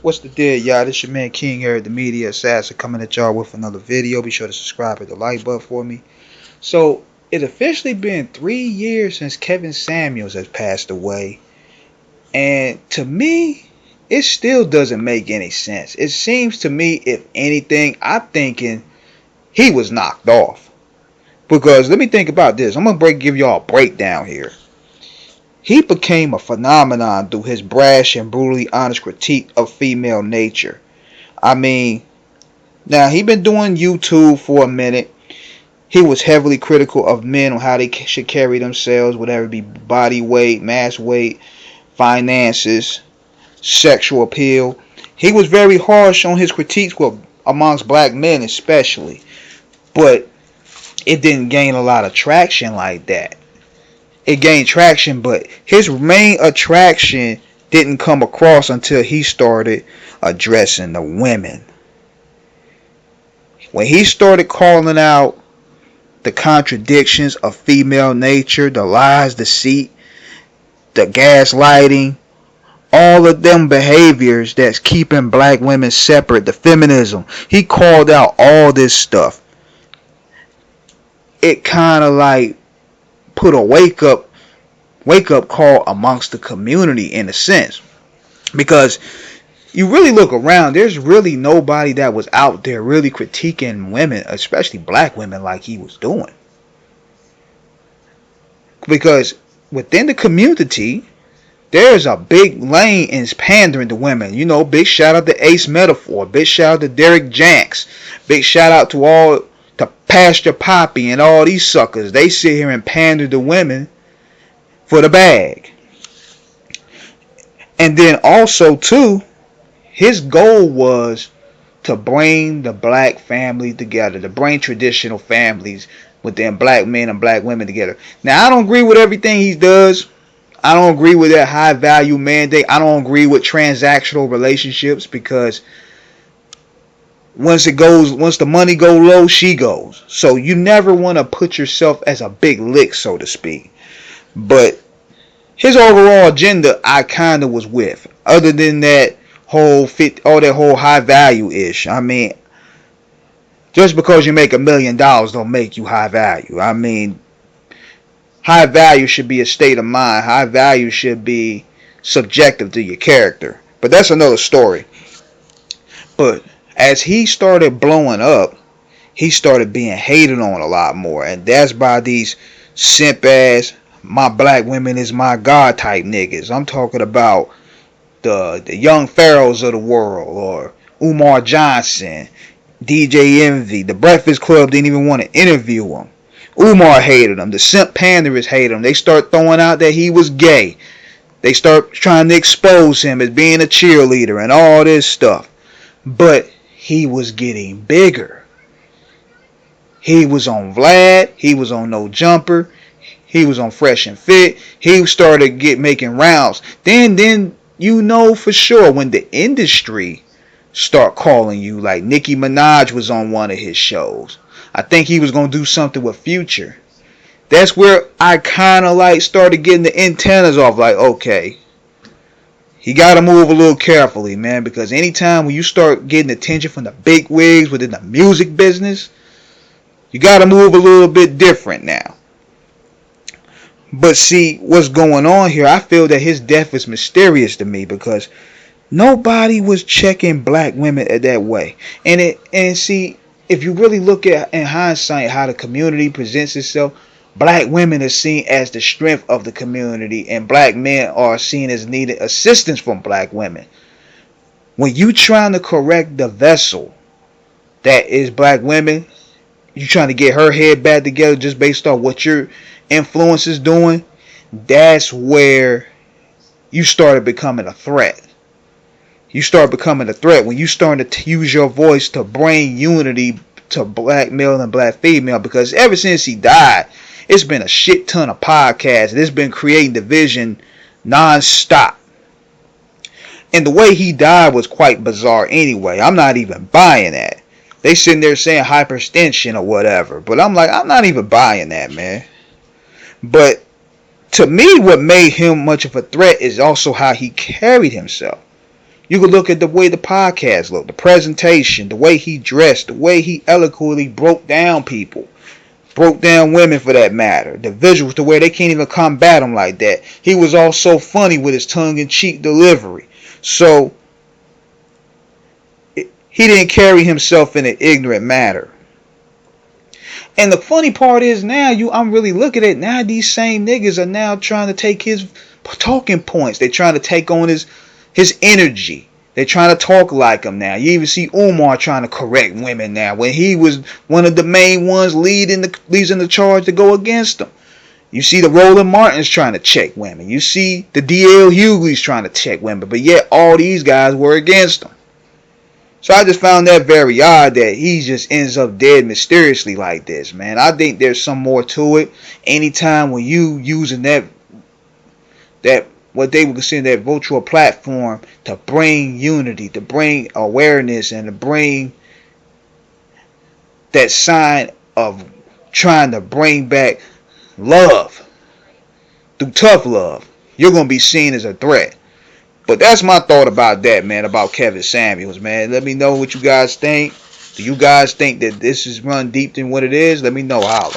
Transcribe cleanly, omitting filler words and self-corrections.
What's the deal, y'all? This your man King here, the media assassin, coming at y'all with another video. Be sure to subscribe, hit the like button for me. So, it officially been 3 years since Kevin Samuels has passed away. And to me, it still doesn't make any sense. It seems to me, if anything, I'm thinking he was knocked off. Because let me think about this. I'm going to give y'all a breakdown here. He became a phenomenon through his brash and brutally honest critique of female nature. I mean, now he been doing YouTube for a minute. He was heavily critical of men on how they should carry themselves, whatever it be body weight, mass weight, finances, sexual appeal. He was very harsh on his critiques amongst black men especially. But it didn't gain a lot of traction like that. It gained traction, but his main attraction didn't come across until he started addressing the women. When he started calling out the contradictions of female nature, the lies, deceit, the gaslighting, all of them behaviors that's keeping black women separate, the feminism, he called out all this stuff. It kind of like put a wake up call amongst the community in a sense, because you really look around, there's really nobody that was out there really critiquing women, especially black women, like he was doing. Because within the community, there's a big lane in pandering to women. You know, big shout out to Ace Metaphor, big shout out to Derek Janks, big shout out to all to Pastor Poppy and all these suckers. They sit here and pander to women for the bag. And then also too, his goal was to bring the black family together, to bring traditional families within black men and black women together. Now, I don't agree with everything he does. I don't agree with that high value mandate. I don't agree with transactional relationships, because once the money go low, she goes. So you never want to put yourself as a big lick, so to speak. But his overall agenda, I kind of was with. Other than that whole high value ish. I mean, just because you make $1 million don't make you high value. I mean, high value should be a state of mind. High value should be subjective to your character. But that's another story. But as he started blowing up, he started being hated on a lot more. And that's by these simp ass, my black women is my God type niggas. I'm talking about the young pharaohs of the world, or Umar Johnson, DJ Envy. The Breakfast Club didn't even want to interview him. Umar hated him. The simp panderists hated him. They start throwing out that he was gay. They start trying to expose him as being a cheerleader and all this stuff. But he was getting bigger. He was on Vlad. He was on No Jumper. He was on Fresh and Fit. He started making rounds. Then you know for sure when the industry start calling you, like Nicki Minaj was on one of his shows. I think he was going to do something with Future. That's where I kind of like started getting the antennas off. Like, okay, he got to move a little carefully, man, because anytime when you start getting attention from the big wigs within the music business, you got to move a little bit different now. But see, what's going on here, I feel that his death is mysterious to me, because nobody was checking black women that way. And see, if you really look at in hindsight how the community presents itself, black women are seen as the strength of the community, and black men are seen as needing assistance from black women. When you trying to correct the vessel that is black women, you trying to get her head back together just based on what your influence is doing, that's where you started becoming a threat. You start becoming a threat when you start to use your voice to bring unity to black male and black female. Because ever since he died, it's been a shit ton of podcasts. It's been creating division non-stop. And the way he died was quite bizarre anyway. I'm not even buying that. They sitting there saying hyperextension or whatever. But I'm like, I'm not even buying that, man. But to me, what made him much of a threat is also how he carried himself. You can look at the way the podcast looked, the presentation, the way he dressed, the way he eloquently broke down people. Broke down women for that matter. The visuals to where they can't even combat him like that. He was also funny with his tongue-in-cheek delivery. So he didn't carry himself in an ignorant manner. And the funny part is now, I'm really looking at now these same niggas are now trying to take his talking points. They're trying to take on his energy. They're trying to talk like him now. You even see Umar trying to correct women now when he was one of the main ones leading the charge to go against them. You see the Roland Martins trying to check women. You see the D.L. Hughley's trying to check women. But yet all these guys were against them. So I just found that very odd that he just ends up dead mysteriously like this, man. I think there's some more to it. Anytime when you using that what they would consider that virtual platform to bring unity, to bring awareness, and to bring that sign of trying to bring back love through tough love, you're going to be seen as a threat. But that's my thought about that, man, about Kevin Samuels, man. Let me know what you guys think. Do you guys think that this is run deep in what it is? Let me know, holla.